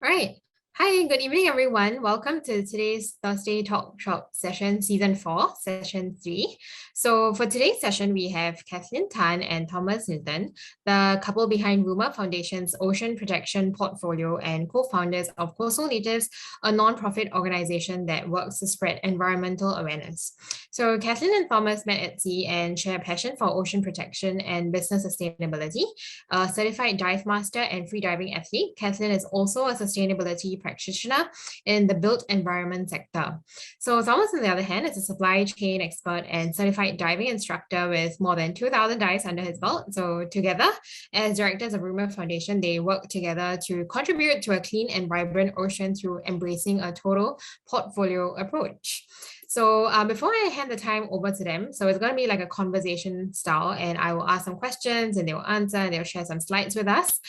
All right. Hi, good evening, everyone. Welcome to today's Thursday Talk Shop session, season 4, session 3. So for today's session, we have Kathlyn Tan and Thomas Knudsen, the couple behind Rumah Foundation's Ocean Protection Portfolio and co-founders of Coastal Natives, a non-profit organization that works to spread environmental awareness. So Kathlyn and Thomas met at sea and share a passion for ocean protection and business sustainability. A certified dive master and freediving athlete, Kathlyn is also a sustainability practitioner in the built environment sector. So Thomas, on the other hand, is a supply chain expert and certified diving instructor with more than 2,000 dives under his belt. So together, as directors of Rumah Foundation, they work together to contribute to a clean and vibrant ocean through embracing a total portfolio approach. So before I hand the time over to them, so it's going to be like a conversation style, and I will ask some questions and they'll answer and they'll share some slides with us.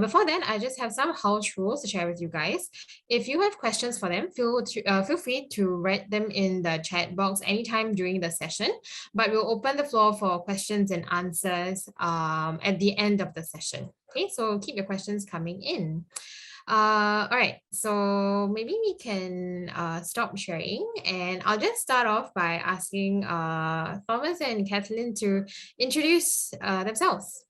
Before then, I just have some house rules to share with you guys. If you have questions for them, feel free to write them in the chat box anytime during the session, but we'll open the floor for questions and answers at the end of the session. Okay, so keep your questions coming in. All right, so maybe we can stop sharing, and I'll just start off by asking Thomas and Kathlyn to introduce themselves.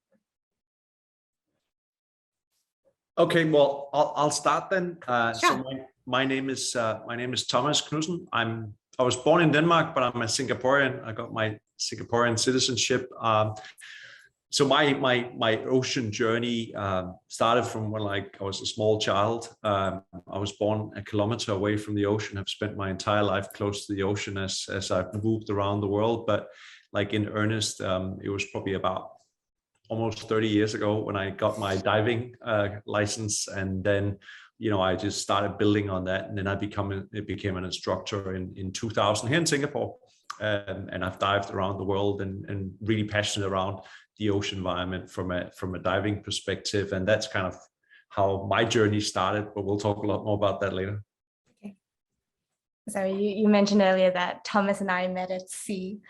Okay, well, I'll start then. Sure. So my name is Thomas Knudsen. I was born in Denmark, but I'm a Singaporean. I got my Singaporean citizenship. So my ocean journey started from when I was a small child. I was born a kilometer away from the ocean. I've spent my entire life close to the ocean as I've moved around the world. But like in earnest, it was probably about almost 30 years ago when I got my diving license, and then I just started building on that, and then I became an instructor in 2000 here in Singapore, and I've dived around the world and really passionate around the ocean environment from a diving perspective, and that's kind of how my journey started, but we'll talk a lot more about that later. Okay. So you mentioned earlier that Thomas and I met at sea.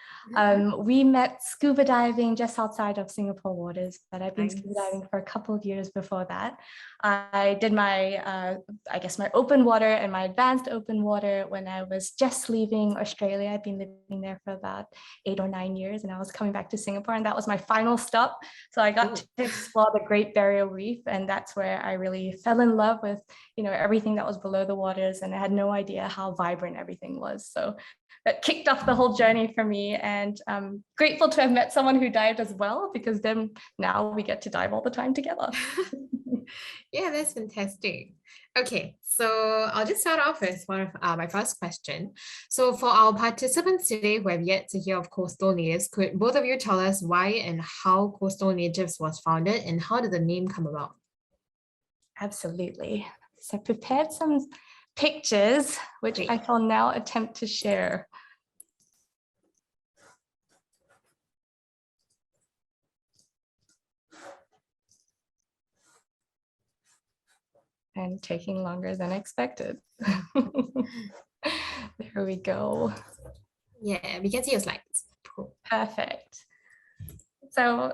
We met scuba diving just outside of Singapore waters, but I've been scuba diving for a couple of years before that. I did my, my open water and my advanced open water when I was just leaving Australia. I'd been living there for about 8 or 9 years, and I was coming back to Singapore, and that was my final stop. So I got to explore the Great Barrier Reef, and that's where I really fell in love with, everything that was below the waters, and I had no idea how vibrant everything was. So that kicked off the whole journey for me, and I'm grateful to have met someone who dived as well, because then now we get to dive all the time together. Yeah, that's fantastic. Okay, so I'll just start off with one of my first question. So for our participants today who have yet to hear of Coastal Natives, could both of you tell us why and how Coastal Natives was founded, and how did the name come about? Absolutely. So I prepared some pictures, which I shall now attempt to share. And taking longer than expected. There we go. Yeah, we can see your slides. Perfect. So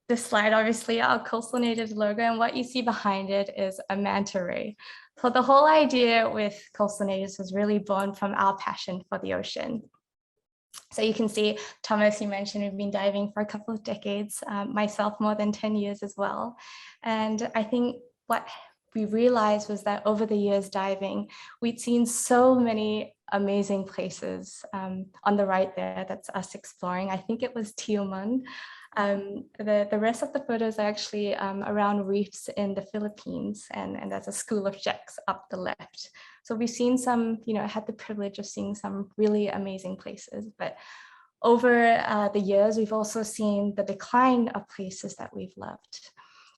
this slide, obviously our Coastal Natives logo, and what you see behind it is a manta ray. So the whole idea with Coastal Natives was really born from our passion for the ocean. So you can see, Thomas, you mentioned we've been diving for a couple of decades, myself more than 10 years as well. And I think what we realized was that over the years diving, we'd seen so many amazing places. On the right there, that's us exploring. I think it was Tioman. The rest of the photos are actually around reefs in the Philippines, and there's a school of shacks up the left. So we've seen some, I had the privilege of seeing some really amazing places, but over the years, we've also seen the decline of places that we've loved.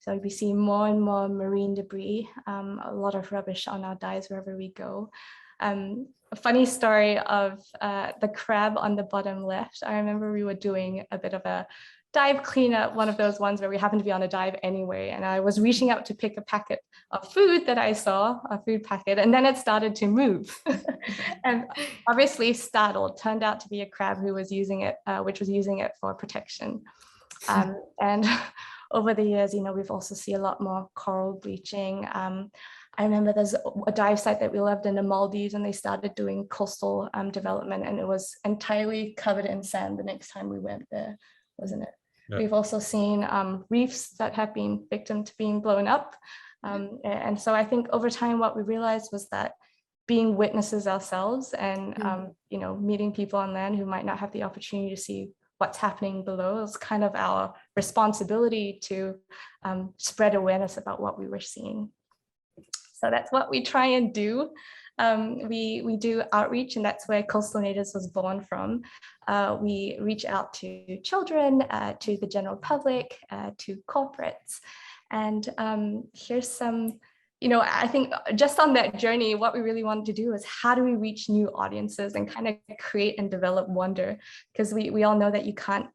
So we see more and more marine debris, a lot of rubbish on our dives wherever we go. A funny story of the crab on the bottom left. I remember we were doing a bit of a dive cleanup, one of those ones where we happened to be on a dive anyway, and I was reaching out to pick a packet of food that I saw, a food packet, and then it started to move. And obviously startled, turned out to be a crab who was using it, which was using it for protection. And over the years, we've also seen a lot more coral bleaching. I remember there's a dive site that we loved in the Maldives, and they started doing coastal development, and it was entirely covered in sand the next time we went there, wasn't it? Yeah. We've also seen reefs that have been victim to being blown up. And so I think over time, what we realized was that being witnesses ourselves and, meeting people on land who might not have the opportunity to see what's happening below is kind of our responsibility to spread awareness about what we were seeing. So that's what we try and do. We do outreach, and that's where Coastal Natives was born from. We reach out to children, to the general public, to corporates. And here's some, I think just on that journey, what we really wanted to do is how do we reach new audiences and kind of create and develop wonder? Because we all know that you can't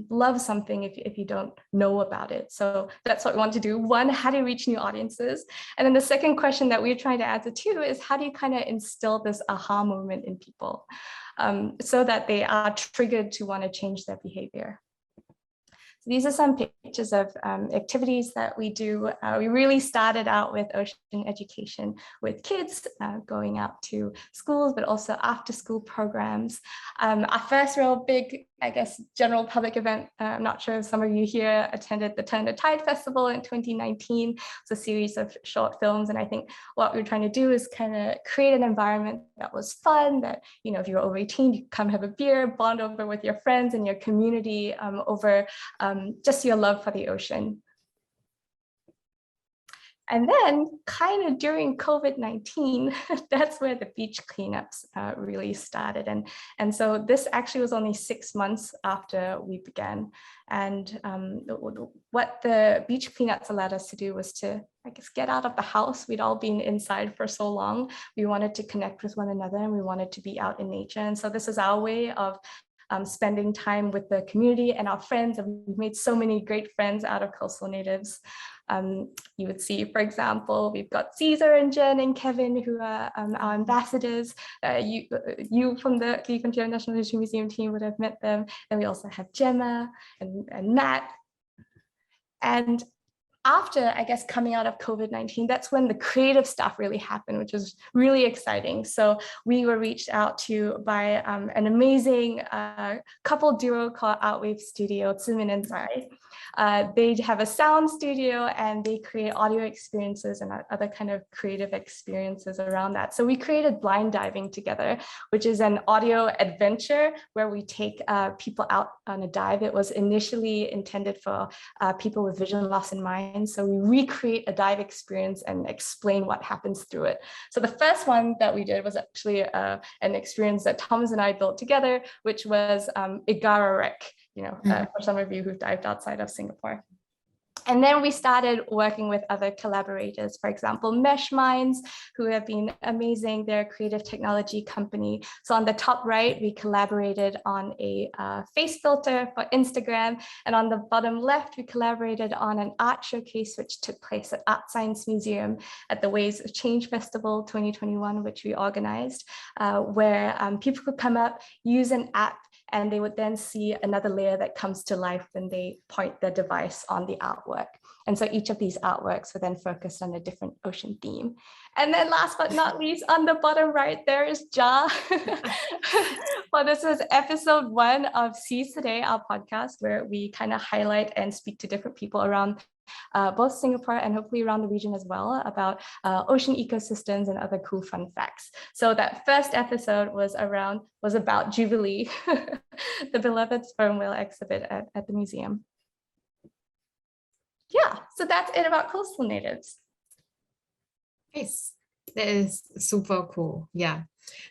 love something if you don't know about it. So that's what we want to do. One, how do you reach new audiences? And then the second question that we're trying to answer too is how do you kind of instill this aha moment in people so that they are triggered to want to change their behavior? These are some pictures of activities that we do. We really started out with ocean education with kids going out to schools, but also after school programs. Our first real big, I guess, general public event, I'm not sure if some of you here attended the Turn the Tide Festival in 2019. It's a series of short films. And I think what we were trying to do is kind of create an environment that was fun, that, if you're over 18, you could come have a beer, bond over with your friends and your community over just your love for the ocean. And then kind of during COVID-19, that's where the beach cleanups really started. And so this actually was only 6 months after we began. And what the beach cleanups allowed us to do was to, I guess, get out of the house. We'd all been inside for so long. We wanted to connect with one another, and we wanted to be out in nature. And so this is our way of spending time with the community and our friends. And we've made so many great friends out of Coastal Natives. You would see, for example, we've got Caesar and Jen and Kevin, who are our ambassadors. You from the Cleveland National History Museum team would have met them. And we also have Gemma and Matt. And after, I guess, coming out of COVID-19, that's when the creative stuff really happened, which was really exciting. So we were reached out to by an amazing couple duo called Outwave Studio, Tsimin and Zai. They have a sound studio, and they create audio experiences and other kind of creative experiences around that. So we created Blind Diving together, which is an audio adventure where we take people out on a dive. It was initially intended for people with vision loss in mind. So we recreate a dive experience and explain what happens through it. So the first one that we did was actually an experience that Thomas and I built together, which was Igara Wreck, for some of you who've dived outside of Singapore. And then we started working with other collaborators, for example, Mesh Minds, who have been amazing. They're a creative technology company. So on the top right, we collaborated on a face filter for Instagram. And on the bottom left, we collaborated on an art showcase, which took place at Art Science Museum at the Waves of Change Festival 2021, which we organized, where people could come up, use an app, and they would then see another layer that comes to life when they point their device on the artwork. And so each of these artworks were then focused on a different ocean theme. And then last but not least, on the bottom right, there is Ja. Well, this is episode 1 of Seize Today, our podcast, where we kind of highlight and speak to different people around both Singapore and hopefully around the region as well about ocean ecosystems and other cool fun facts. So that first episode was about Jubilee, the beloved sperm whale exhibit at the museum. Yeah, so that's it about Coastal Natives. Nice. That is super cool. Yeah.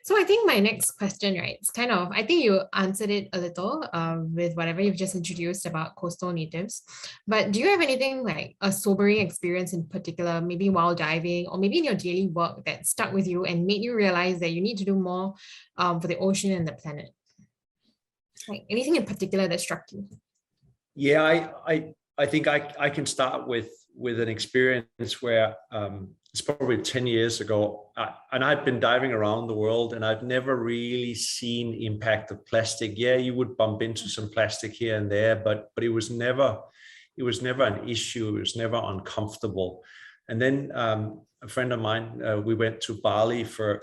So I think my next question, right, it's kind of, I think you answered it a little with whatever you've just introduced about Coastal Natives, but do you have anything like a sobering experience in particular, maybe while diving or maybe in your daily work that stuck with you and made you realize that you need to do more for the ocean and the planet? Like anything in particular that struck you? Yeah, I think I can start with an experience where it's probably 10 years ago, and I've been diving around the world, and I've never really seen impact of plastic. Yeah, you would bump into some plastic here and there, but it was never an issue. It was never uncomfortable. And then a friend of mine, we went to Bali for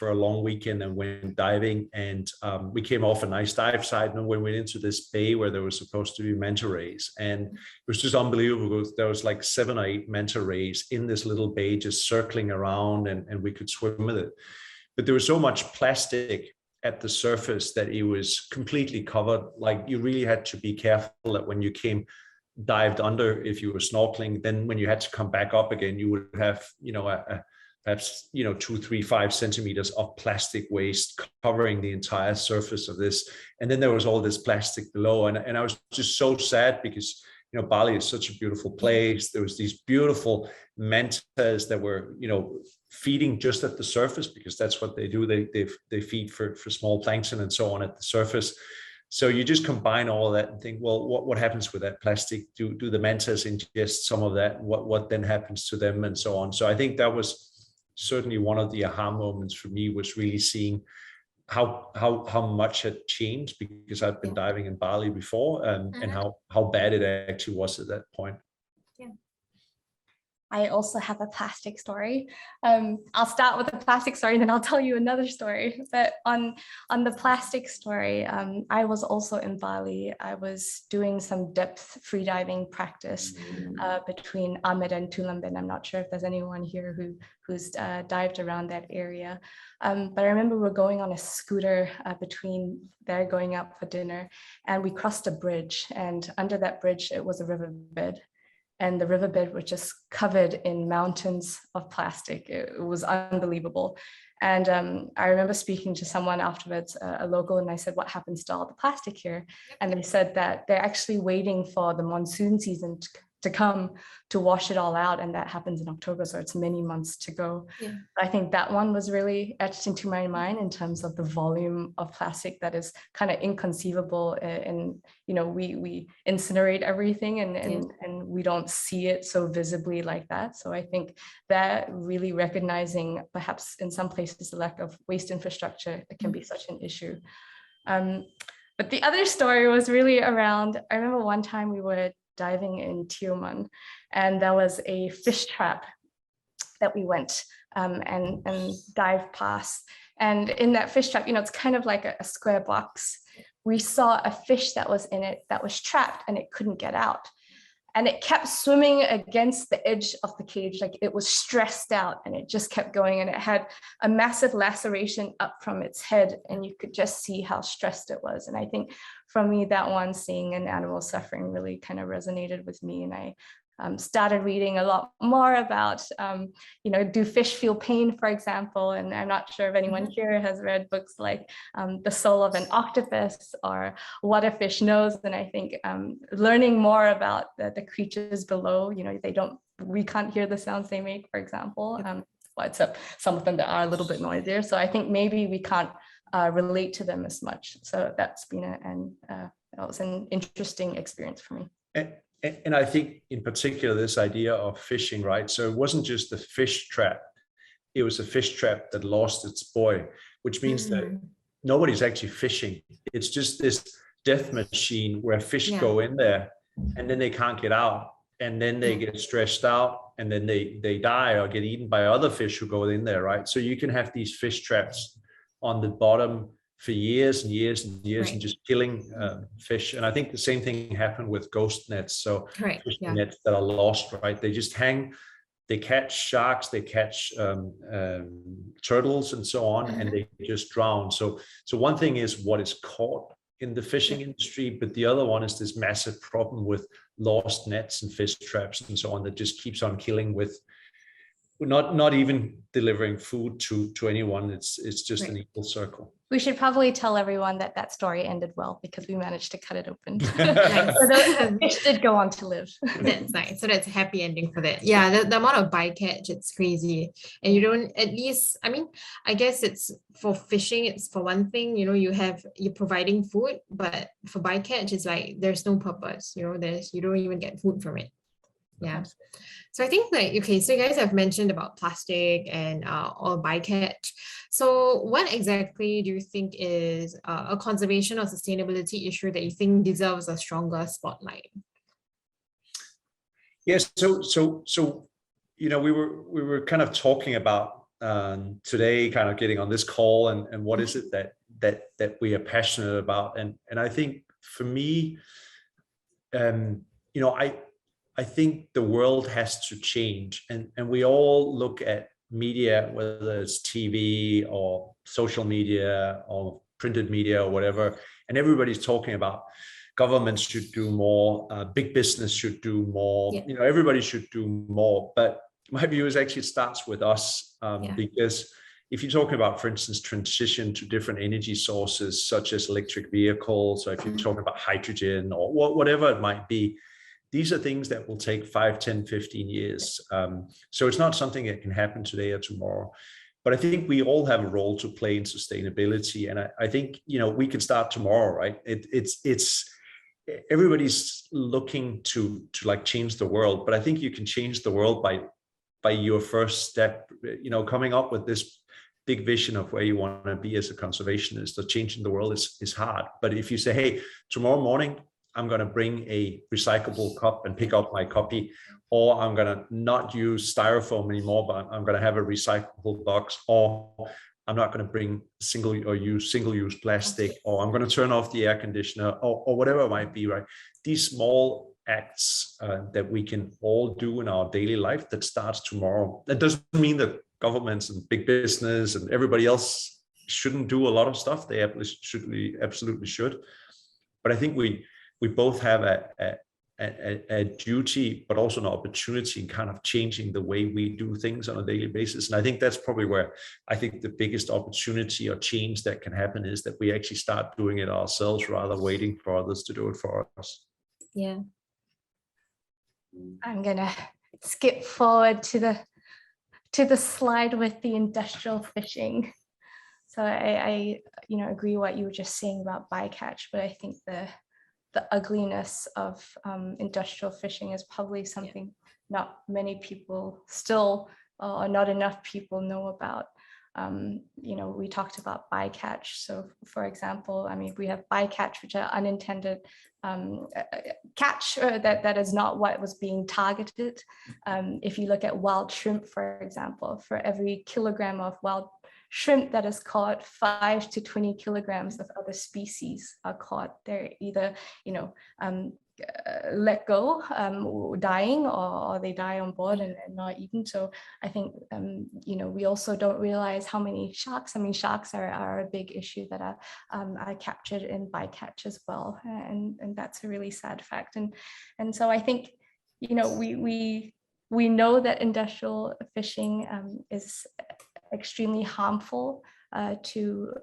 a long weekend and went diving, and we came off a nice dive site, and we went into this bay where there was supposed to be manta rays, and it was just unbelievable because there was like 7 or 8 manta rays in this little bay just circling around, and we could swim with it. But there was so much plastic at the surface that it was completely covered. Like, you really had to be careful that when you dived under, if you were snorkeling, then when you had to come back up again, you would have, perhaps 2, 3, 5 centimeters of plastic waste covering the entire surface of this. And then there was all this plastic below. And I was just so sad because, Bali is such a beautiful place. There was these beautiful mantas that were, feeding just at the surface, because that's what they do. They feed for small plankton and so on at the surface. So you just combine all of that and think, well, what happens with that plastic? Do the mantas ingest some of that? What then happens to them, and so on? So I think that was certainly one of the aha moments for me, was really seeing how much had changed, because I've been diving in Bali before, and how bad it actually was at that point. Yeah. I also have a plastic story. I'll start with the plastic story and then I'll tell you another story. But on the plastic story, I was also in Bali. I was doing some depth freediving practice between Ahmed and Tulamben. I'm not sure if there's anyone here who's dived around that area. But I remember we were going on a scooter between there, going out for dinner, and we crossed a bridge, and under that bridge, it was a riverbed. And the riverbed was just covered in mountains of plastic. It was unbelievable. And I remember speaking to someone afterwards, a local, and I said, what happens to all the plastic here? And they said that they're actually waiting for the monsoon season to come to wash it all out. And that happens in October, so it's many months to go. Yeah. I think that one was really etched into my mind in terms of the volume of plastic that is kind of inconceivable. And, we incinerate everything and we don't see it so visibly like that. So I think that really recognizing perhaps in some places the lack of waste infrastructure, it can be such an issue. But the other story was really around, I remember one time we were diving in Tioman, and there was a fish trap that we went and dived past. And in that fish trap, it's kind of like a square box. We saw a fish that was in it that was trapped and it couldn't get out. And it kept swimming against the edge of the cage, like it was stressed out, and it just kept going. And it had a massive laceration up from its head, and you could just see how stressed it was. And I think for me, that one, seeing an animal suffering, really kind of resonated with me. And I started reading a lot more about, do fish feel pain, for example? And I'm not sure if anyone here has read books like The Soul of an Octopus or What a Fish Knows. And I think learning more about the creatures below, we can't hear the sounds they make, for example, except some of them that are a little bit noisier. So I think maybe we can't relate to them as much. So that's been that was an interesting experience for me. And I think in particular, this idea of fishing, right? So it wasn't just a fish trap. It was a fish trap that lost its buoy, which means that nobody's actually fishing. It's just this death machine where fish go in there and then they can't get out. And then they get stressed out and then they die or get eaten by other fish who go in there, right? So you can have these fish traps on the bottom for years and years and years, and just killing fish. And I think the same thing happened with ghost nets. So nets that are lost, right? They just hang, they catch sharks, they catch turtles and so on, and they just drown. So one thing is what is caught in the fishing industry, but the other one is this massive problem with lost nets and fish traps and so on that just keeps on killing with not even delivering food to anyone. It's just an equal circle. We should probably tell everyone that story ended well because we managed to cut it open. Nice. So the fish did go on to live. That's nice. So that's a happy ending for that. Yeah, the amount of bycatch, it's crazy. And you don't, at least, I guess it's for fishing, it's for one thing, you're providing food, but for bycatch, it's like there's no purpose, you don't even get food from it. Yeah. So I think so you guys have mentioned about plastic and or bycatch. So what exactly do you think is a conservation or sustainability issue that you think deserves a stronger spotlight? Yes. So we were kind of talking about today, kind of getting on this call, and what is it that we are passionate about, and I think for me, I think the world has to change, and we all look at media, whether it's TV or social media or printed media or whatever, and everybody's talking about governments should do more, big business should do more, everybody should do more. But my view is actually it starts with us, because if you're talking about, for instance, transition to different energy sources, such as electric vehicles, or if you're talking about hydrogen or whatever it might be, these are things that will take 5, 10, 15 years. So it's not something that can happen today or tomorrow. But I think we all have a role to play in sustainability. And I think, we can start tomorrow, right? It's everybody's looking to like change the world, but I think you can change the world by your first step, coming up with this big vision of where you want to be as a conservationist. So changing the world is hard. But if you say, hey, tomorrow morning, I'm going to bring a recyclable cup and pick up my copy, or I'm going to not use styrofoam anymore, but I'm going to have a recyclable box, or I'm not going to bring single-use plastic, or I'm going to turn off the air conditioner, or whatever it might be, right? These small acts that we can all do in our daily life that starts tomorrow. That doesn't mean that governments and big business and everybody else shouldn't do a lot of stuff. They absolutely should. But I think we both have a duty, but also an opportunity in kind of changing the way we do things on a daily basis. And I think that's probably where I think the biggest opportunity or change that can happen is that we actually start doing it ourselves rather than waiting for others to do it for us. Yeah. I'm gonna skip forward to the slide with the industrial fishing. So I agree what you were just saying about bycatch, but I think the ugliness of industrial fishing is probably something not many people still, or not enough people know about. We talked about bycatch. So for example, we have bycatch, which are unintended catch that is not what was being targeted. If you look at wild shrimp, for example, for every kilogram of wild shrimp that is caught, 5 to 20 kilograms of other species are caught. They're either, let go, dying, or they die on board and not eaten. So I think, we also don't realize how many sharks. Sharks are a big issue that are captured in bycatch as well, and that's a really sad fact. And so I think, we know that industrial fishing is extremely harmful to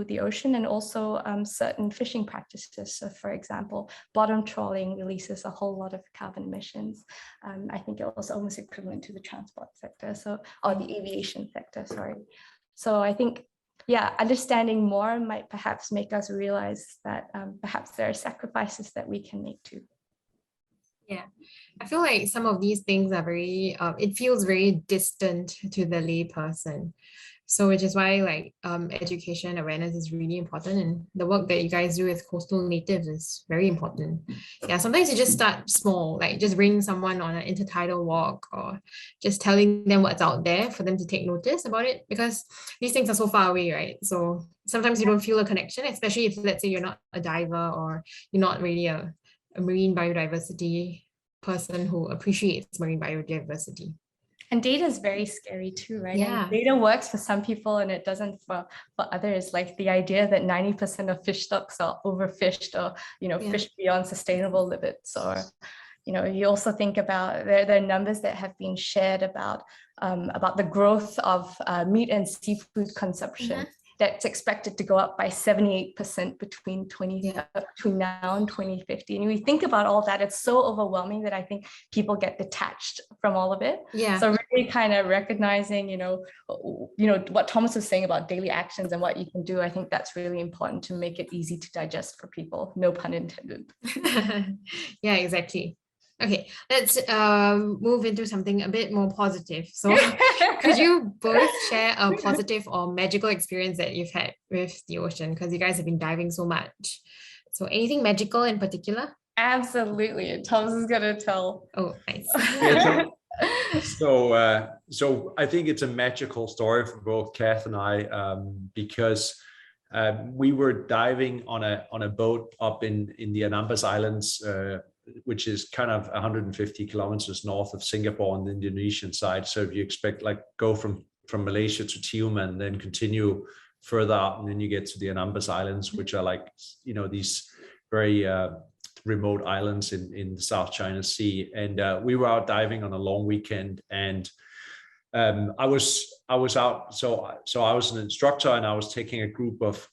the ocean, and also certain fishing practices. So for example, bottom trawling releases a whole lot of carbon emissions. I think it was almost equivalent to the transport sector, or the aviation sector, sorry. So I think, understanding more might perhaps make us realize that perhaps there are sacrifices that we can make too. Yeah, I feel like some of these things are very, it feels very distant to the lay person. So which is why education awareness is really important, and the work that you guys do with coastal natives is very important. Yeah, sometimes you just start small, like just bring someone on an intertidal walk, or just telling them what's out there for them to take notice about it, because these things are so far away, right? So sometimes you don't feel a connection, especially if, let's say, you're not a diver, or you're not really a marine biodiversity person who appreciates marine biodiversity. And data is very scary too, right? Yeah. And data works for some people and it doesn't for others. Like the idea that 90% of fish stocks are overfished, or fished beyond sustainable limits, or you also think about there are numbers that have been shared about the growth of meat and seafood consumption. That's expected to go up by 78% between now and 2050. And when we think about all that, it's so overwhelming that I think people get detached from all of it. Yeah. So really kind of recognizing, what Thomas was saying about daily actions and what you can do. I think that's really important to make it easy to digest for people. No pun intended. Yeah, exactly. Okay, let's move into something a bit more positive. So could you both share a positive or magical experience that you've had with the ocean? Because you guys have been diving so much. So anything magical in particular? Absolutely. Thomas is going to tell. Oh, nice. Yeah, So I think it's a magical story for both Kath and I, because we were diving on a boat up in the Anambas Islands, which is kind of 150 kilometers north of Singapore on the Indonesian side. So if you expect like go from Malaysia to Tioman, then continue further out, and then you get to the Anambas Islands, which are like, these very remote islands in the South China Sea. And we were out diving on a long weekend, and I was out. So I was an instructor, and I was taking a group of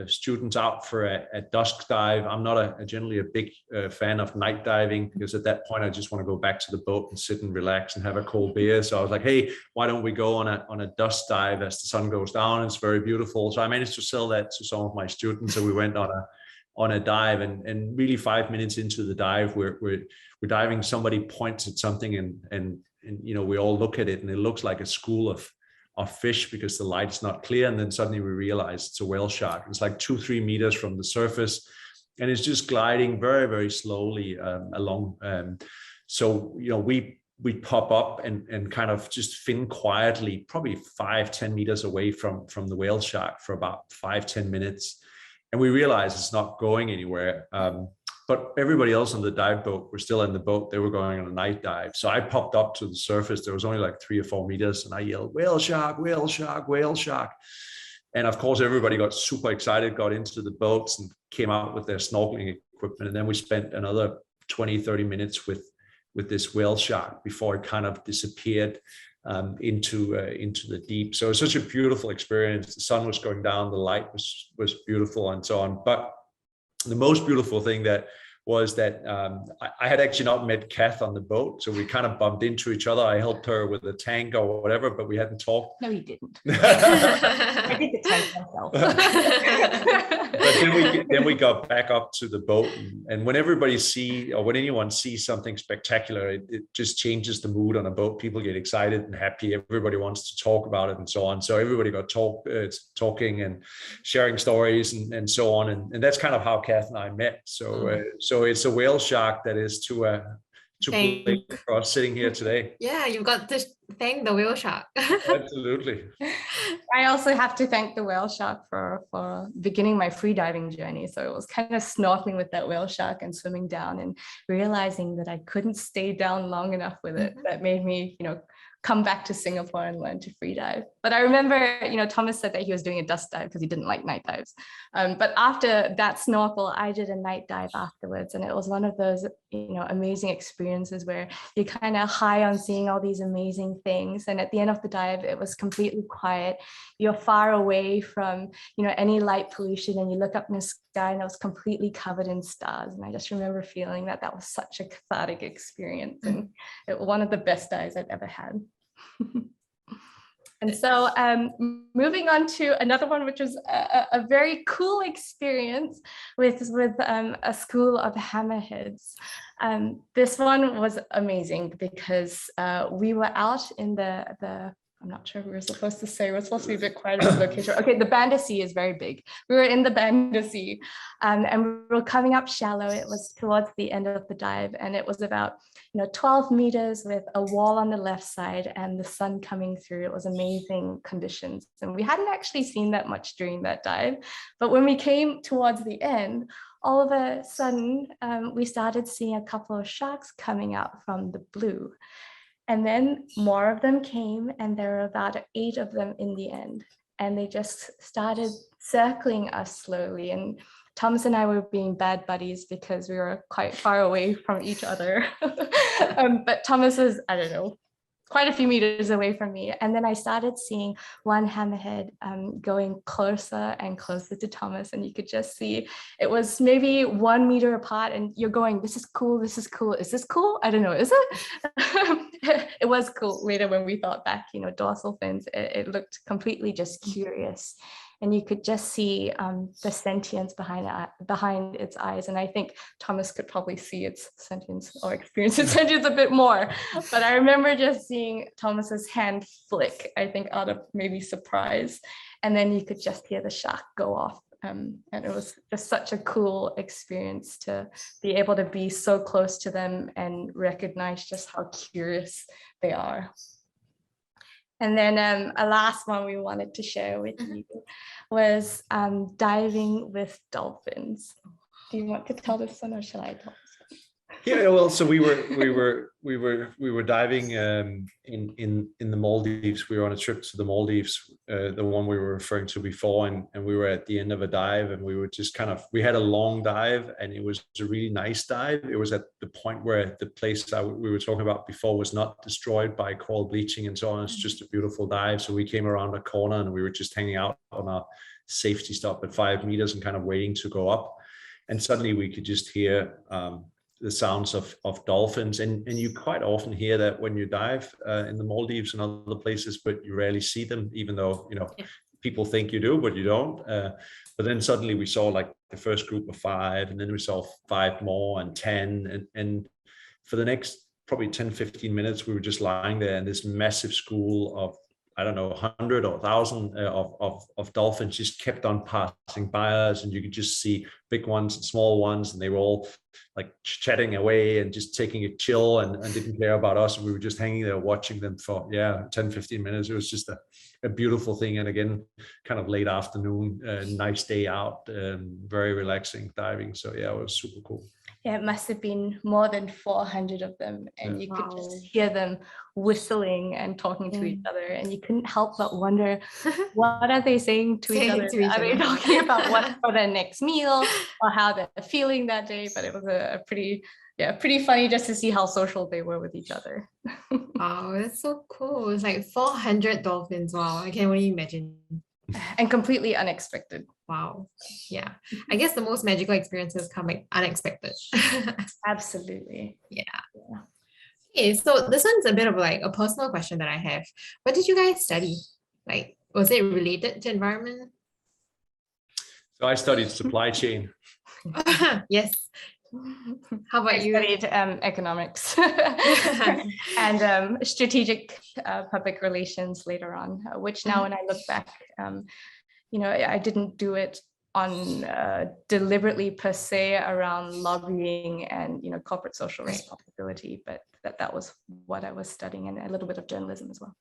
students out for a dusk dive. I'm not generally a big fan of night diving, because at that point I just want to go back to the boat and sit and relax and have a cold beer. So I was like, hey, why don't we go on a dusk dive as the sun goes down? It's very beautiful. So I managed to sell that to some of my students. So we went on a dive, and really 5 minutes into the dive, we're diving. Somebody points at something, and we all look at it, and it looks like a school of fish because the light's not clear. And then suddenly we realize it's a whale shark. It's like 2-3 meters from the surface, and it's just gliding very, very slowly along. So we pop up and kind of just fin quietly, probably 5-10 meters away from the whale shark for about 5-10 minutes. And we realize it's not going anywhere. But everybody else on the dive boat were still in the boat. They were going on a night dive. So I popped up to the surface. There was only like 3 or 4 meters, and I yelled, whale shark, whale shark, whale shark. And of course, everybody got super excited, got into the boats and came out with their snorkeling equipment. And then we spent another 20-30 minutes with this whale shark before it kind of disappeared into the deep. So it was such a beautiful experience. The sun was going down, the light was beautiful, and so on. But the most beautiful thing was that I had actually not met Kath on the boat, so we kind of bumped into each other. I helped her with the tank or whatever, but we hadn't talked. No, you didn't. I did the tank myself. But then we got back up to the boat, and when when anyone sees something spectacular, it just changes the mood on a boat. People get excited and happy. Everybody wants to talk about it and so on. So everybody got talking and sharing stories and so on. And that's kind of how Kath and I met. So it's a whale shark that is to blame for us sitting here today. Yeah, you've got to thank the whale shark. Absolutely. I also have to thank the whale shark for beginning my freediving journey. So it was kind of snorkeling with that whale shark and swimming down and realizing that I couldn't stay down long enough with it. That made me, come back to Singapore and learn to free dive. But I remember, Thomas said that he was doing a dusk dive because he didn't like night dives. But after that snorkel, I did a night dive afterwards. And it was one of those, amazing experiences where you're kind of high on seeing all these amazing things. And at the end of the dive, it was completely quiet. You're far away from, any light pollution, and you look up in the sky and it was completely covered in stars. And I just remember feeling that was such a cathartic experience, and one of the best dives I've ever had. And so moving on to another one, which was a very cool experience with a school of hammerheads. This one was amazing because we were out in the I'm not sure if we were supposed to say, we're supposed to be a bit quiet about the location. Okay, the Banda Sea is very big. We were in the Banda Sea and we were coming up shallow. It was towards the end of the dive, and it was about 12 meters with a wall on the left side and the sun coming through. It was amazing conditions. And we hadn't actually seen that much during that dive. But when we came towards the end, all of a sudden, we started seeing a couple of sharks coming out from the blue. And then more of them came, and there were about 8 of them in the end. And they just started circling us slowly. And Thomas and I were being bad buddies because we were quite far away from each other. But Thomas was, I don't know, quite a few meters away from me. And then I started seeing one hammerhead going closer and closer to Thomas. And you could just see it was maybe 1 meter apart, and you're going, this is cool, this is cool. Is this cool? I don't know, is it? It was cool later when we thought back, dorsal fins, it looked completely just curious. And you could just see the sentience behind its eyes. And I think Thomas could probably see its sentience or experience its sentience a bit more. But I remember just seeing Thomas's hand flick, I think out of maybe surprise. And then you could just hear the shark go off. And it was just such a cool experience to be able to be so close to them and recognize just how curious they are. And then a last one we wanted to share with you was diving with dolphins. Do you want to tell this one, or shall I tell this one? Yeah, well, so we were diving in the Maldives. We were on a trip to the Maldives, the one we were referring to before, and we were at the end of a dive, and we were just we had a long dive, and it was a really nice dive. It was at the point where the place we were talking about before was not destroyed by coral bleaching and so on. It's just a beautiful dive. So we came around a corner, and we were just hanging out on our safety stop at 5 meters and kind of waiting to go up. And suddenly we could just hear the sounds of dolphins, and you quite often hear that when you dive in the Maldives and other places, but you rarely see them, even though people think you do, but you don't. But then suddenly we saw like the first group of 5, and then we saw 5 more and 10, and for the next probably 10-15 minutes we were just lying there in this massive school of, I don't know, 100 or 1,000 of dolphins just kept on passing by us, and you could just see big ones and small ones, and they were all like chatting away and just taking it chill and didn't care about us. And we were just hanging there watching them for 10-15 minutes. It was just a beautiful thing, and again, kind of late afternoon, nice day out, very relaxing diving. So yeah, it was super cool. Yeah, it must have been more than 400 of them, and you could just hear them whistling and talking to each other, and you couldn't help but wonder, what are they saying to each other? Are they talking about what for their next meal or how they're feeling that day? But it was a pretty funny just to see how social they were with each other. Wow, that's so cool. It's like 400 dolphins. Wow, I can only imagine. And completely unexpected. Wow. Yeah. I guess the most magical experiences come like unexpected. Absolutely. Yeah. Okay, so this one's a bit of like a personal question that I have. What did you guys study? Like, was it related to environment? So I studied supply chain. Yes. How about you? I studied economics and strategic public relations later on, which now when I look back, I didn't do it on deliberately per se around lobbying and corporate social responsibility, but that was what I was studying, and a little bit of journalism as well.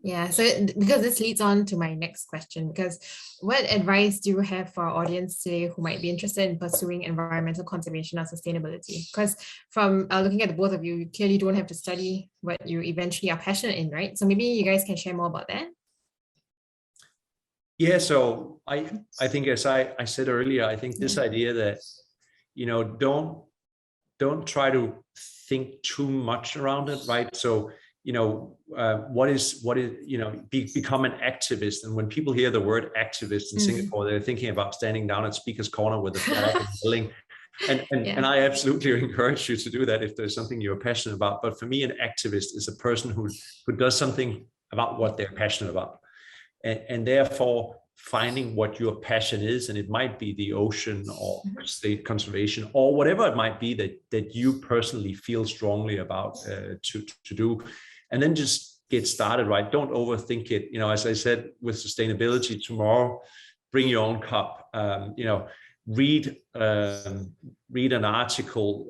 Yeah, so because this leads on to my next question, because what advice do you have for our audience today who might be interested in pursuing environmental conservation or sustainability? Because from looking at the both of you, you clearly don't have to study what you eventually are passionate in, right? So maybe you guys can share more about that. Yeah, so I think, as I said earlier, I think this idea that, don't try to think too much around it, right? So, become an activist. And when people hear the word activist in Singapore, they're thinking about standing down at Speaker's Corner with a flag and yelling. And I absolutely encourage you to do that if there's something you're passionate about. But for me, an activist is a person who does something about what they're passionate about. And therefore finding what your passion is, and it might be the ocean or state conservation or whatever it might be that you personally feel strongly about to do, and then just get started, right? Don't overthink it. As I said, with sustainability, tomorrow, bring your own cup. Read an article,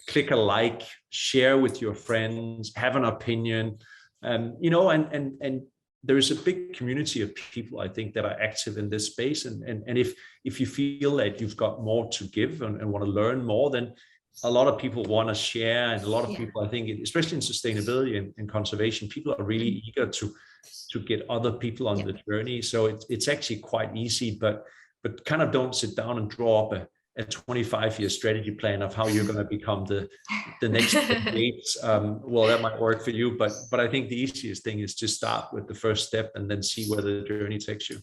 click a like, share with your friends, have an opinion, and there is a big community of people, I think, that are active in this space. And if you feel that you've got more to give and want to learn more, then a lot of people want to share. And a lot of people, I think, especially in sustainability and conservation, people are really eager to get other people on the journey. So it's actually quite easy, but kind of don't sit down and draw up a 25-year strategy plan of how you're going to become the next Gates. Well, that might work for you, but I think the easiest thing is to start with the first step and then see where the journey takes you.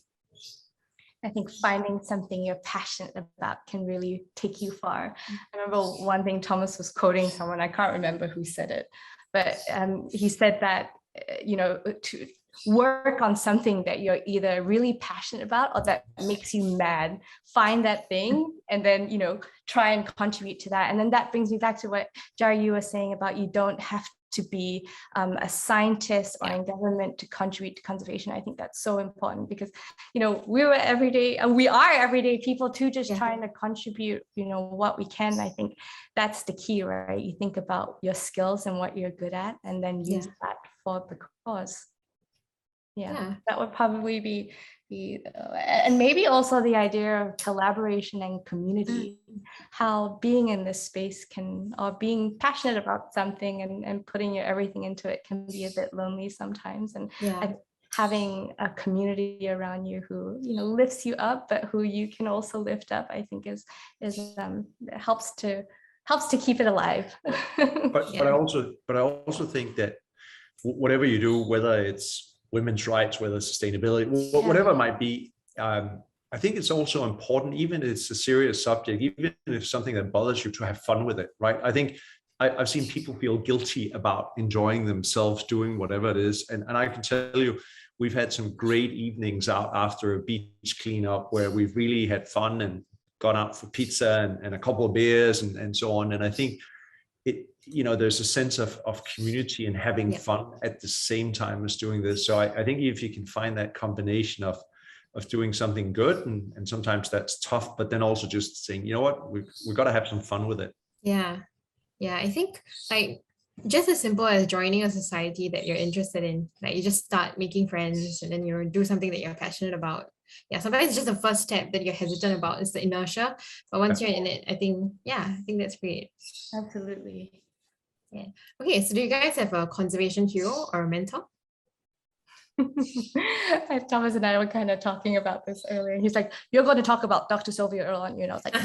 I think finding something you're passionate about can really take you far. I remember one thing Thomas was quoting someone, I can't remember who said it, but he said that, work on something that you're either really passionate about or that makes you mad. Find that thing and then, try and contribute to that. And then that brings me back to what Jari was saying about you don't have to be a scientist or in government to contribute to conservation. I think that's so important because, we are everyday people too, just trying to contribute, what we can. I think that's the key, right? You think about your skills and what you're good at, and then use that for the cause. That would probably be and maybe also the idea of collaboration and community, how being in this space or being passionate about something and putting your everything into it can be a bit lonely sometimes. And having a community around you who, lifts you up, but who you can also lift up, I think is helps to keep it alive. But I also think that whatever you do, whether it's women's rights, whether sustainability, whatever it might be, I think it's also important, even if it's a serious subject, even if it's something that bothers you, to have fun with it, right? I think I've seen people feel guilty about enjoying themselves doing whatever it is. And I can tell you, we've had some great evenings out after a beach cleanup where we've really had fun and gone out for pizza and a couple of beers and so on. And I think there's a sense of community and having fun at the same time as doing this. So I think if you can find that combination of doing something good, and sometimes that's tough, but then also just saying, you know what, we've got to have some fun with it. Yeah. I think just as simple as joining a society that you're interested in, you just start making friends and then you do something that you're passionate about. Sometimes it's just the first step that you're hesitant about, is the inertia, but once you're in it, I think that's great. Absolutely. Okay, so do you guys have a conservation hero or a mentor? Thomas and I were kind of talking about this earlier. He's like, "You're going to talk about Dr. Sylvia Earle, aren't you?" And I was like,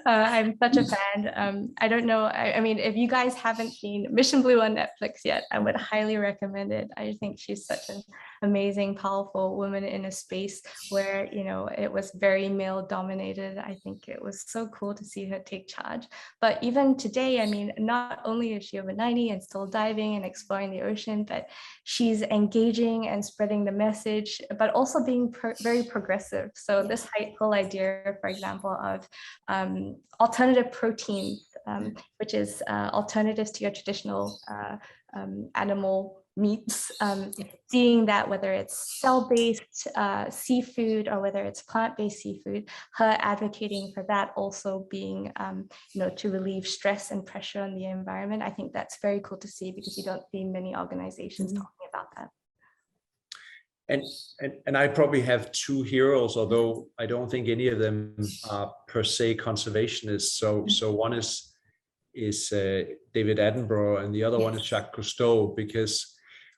I'm such a fan. I don't know. I mean, if you guys haven't seen Mission Blue on Netflix yet, I would highly recommend it. I think she's such an amazing, powerful woman in a space where, it was very male dominated. I think it was so cool to see her take charge. But even today, I mean, not only is she over 90 and still diving and exploring the ocean, but she's engaging and spreading the message, but also being very progressive. So this whole idea, for example, of alternative proteins, which is alternatives to your traditional animal meats, seeing that whether it's cell-based seafood or whether it's plant-based seafood, her advocating for that also being, to relieve stress and pressure on the environment. I think that's very cool to see because you don't see many organizations talking about that. And I probably have two heroes, although I don't think any of them are per se conservationists. So one is David Attenborough, and the other one is Jacques Cousteau, because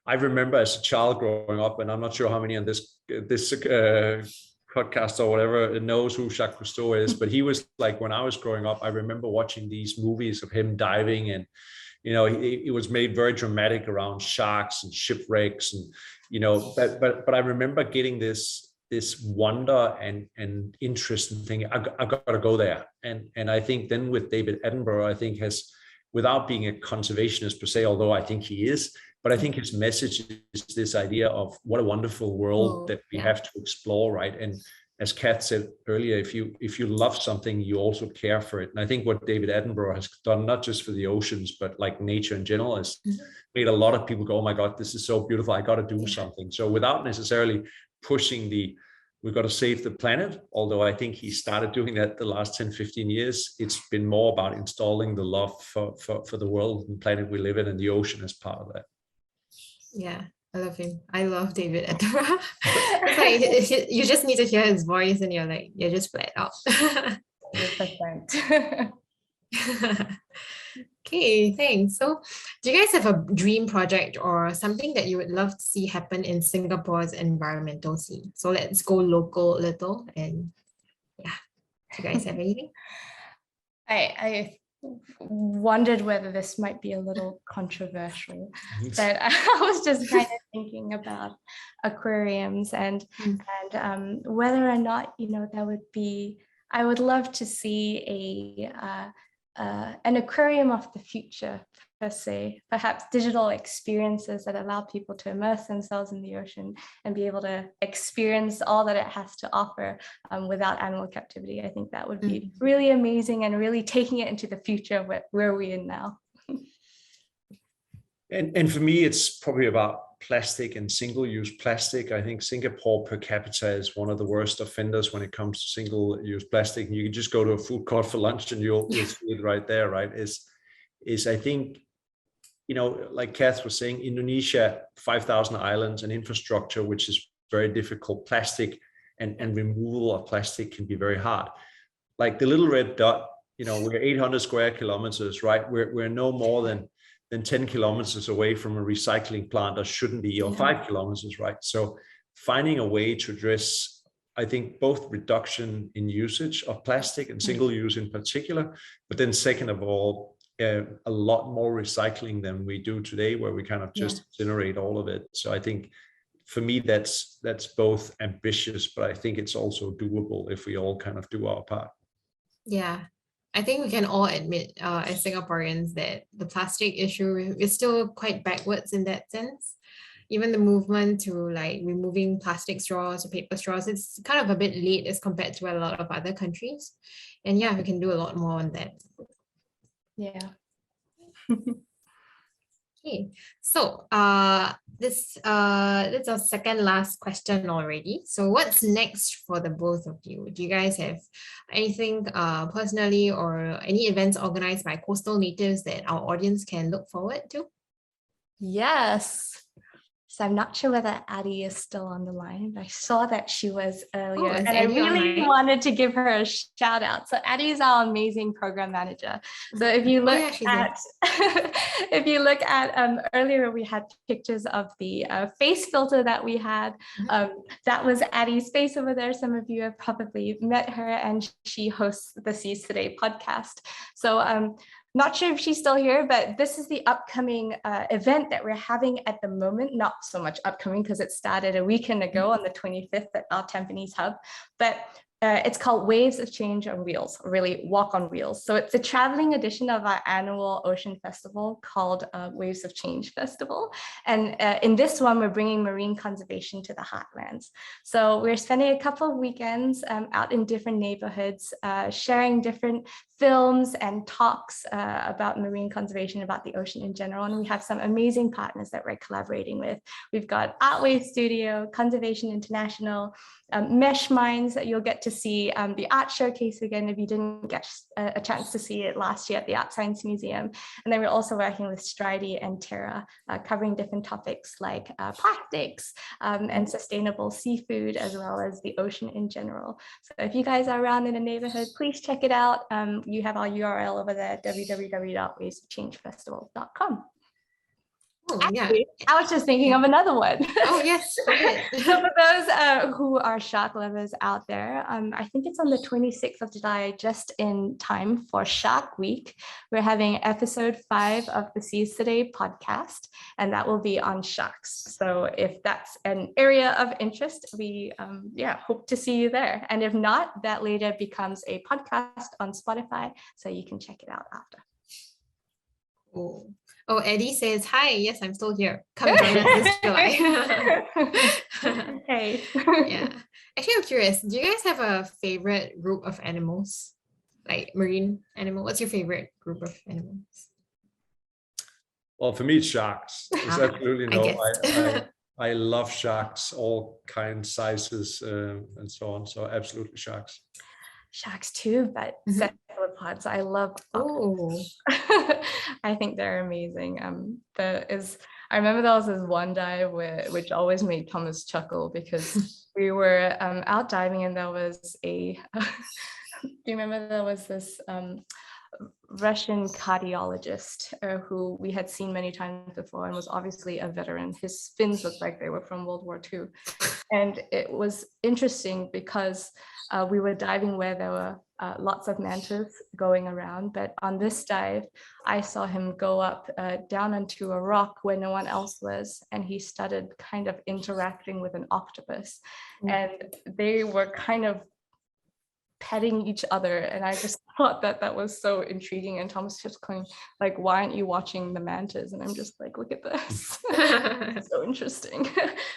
I remember as a child growing up, and I'm not sure how many on this podcast or whatever knows who Jacques Cousteau is, but he was like, when I was growing up, I remember watching these movies of him diving, and it was made very dramatic around sharks and shipwrecks, and but I remember getting this wonder and interest in thinking, I've got to go there. And I think then with David Attenborough, I think has, without being a conservationist per se, although I think he is, but I think his message is this idea of what a wonderful world that we have to explore, right? And as Kat said earlier, if you love something, you also care for it. And I think what David Attenborough has done, not just for the oceans, but like nature in general, has made a lot of people go, oh my God, this is so beautiful, I got to do something. So without necessarily pushing we've got to save the planet, although I think he started doing that the last 10, 15 years, it's been more about installing the love for the world and planet we live in, and the ocean as part of that. Yeah, I love him. I love David Attenborough. It's like you just need to hear his voice and you're just flat out. 100%. Okay, thanks. So do you guys have a dream project or something that you would love to see happen in Singapore's environmental scene? So let's go local a little, and do you guys have anything? I wondered whether this might be a little controversial, but I was just kind of thinking about aquariums and whether or not, there would be, I would love to see an aquarium of the future, per se, perhaps digital experiences that allow people to immerse themselves in the ocean and be able to experience all that it has to offer without animal captivity. I think that would be really amazing and really taking it into the future of where we're in now. And for me, it's probably about plastic and single-use plastic. I think Singapore per capita is one of the worst offenders when it comes to single-use plastic. And you can just go to a food court for lunch and you'll see it right there, right? Is I think, you know, like Kath was saying, Indonesia, 5,000 islands and infrastructure, which is very difficult. Plastic and removal of plastic can be very hard. Like the little red dot, you know, we're 800 square kilometers, right? We're no more than 10 kilometers away from a recycling plant, or shouldn't be, or 5 kilometers, right? So finding a way to address, I think, both reduction in usage of plastic and single use in particular, but then second of all, a lot more recycling than we do today, where we kind of just incinerate all of it. So I think for me, that's both ambitious, but I think it's also doable if we all kind of do our part. Yeah. I think we can all admit as Singaporeans that the plastic issue is still quite backwards in that sense. Even the movement to like removing plastic straws or paper straws, it's kind of a bit late as compared to a lot of other countries. And yeah, we can do a lot more on that. Yeah. Okay, so this is our second last question already. So what's next for the both of you? Do you guys have anything personally or any events organized by coastal natives that our audience can look forward to? Yes. So I'm not sure whether Addie is still on the line, but I saw that she was earlier, and I really wanted to give her a shout out. So Addie is our amazing program manager. So if you look if you look at earlier, we had pictures of the face filter that we had. That was Addie's face over there. Some of you have probably met her, and she hosts the Seas Today podcast. So not sure if she's still here, but this is the upcoming event that we're having at the moment. Not so much upcoming because it started a weekend ago on the 25th at our Tampines hub, but it's called Waves of Change on Wheels, or really Walk on Wheels. So it's a traveling edition of our annual ocean festival called Waves of Change Festival. And in this one, we're bringing marine conservation to the heartlands. So we're spending a couple of weekends out in different neighborhoods, sharing different films and talks about marine conservation, about the ocean in general. And we have some amazing partners that we're collaborating with. We've got Artwave Studio, Conservation International, Mesh Minds that you'll get to see, the art showcase again if you didn't get a chance to see it last year at the Art Science Museum. And then we're also working with Stridey and Terra, covering different topics like plastics and sustainable seafood, as well as the ocean in general. So if you guys are around in the neighborhood, please check it out. You have our URL over there, www.wavesofchangefestival.com. Oh, Actually, I was just thinking of another one. Oh, yes. So for those who are shark lovers out there, I think it's on the 26th of July, just in time for Shark Week. We're having episode 5 of the Seas Today podcast, and that will be on sharks. So if that's an area of interest, we hope to see you there. And if not, that later becomes a podcast on Spotify, so you can check it out after. Oh, Eddie says, hi, yes, I'm still here. Come join us this July. Hey. Yeah. Actually, I'm curious, do you guys have a favorite group of animals? Like marine animal? What's your favorite group of animals? Well, for me, it's sharks. There's absolutely no, I love sharks, all kinds, sizes, and so on. So absolutely sharks. Sharks too, but cephalopods. I love. Oh, I think they're amazing. I remember there was this one dive which always made Thomas chuckle, because we were out diving and there was do you remember there was this Russian cardiologist who we had seen many times before and was obviously a veteran. His fins looked like they were from World War II. And it was interesting because we were diving where there were lots of mantas going around. But on this dive, I saw him go up down onto a rock where no one else was. And he started kind of interacting with an octopus. And they were kind of petting each other, and I just thought that was so intriguing. And Thomas kept going like, why aren't you watching the mantas? And I'm just like, look at this. So interesting.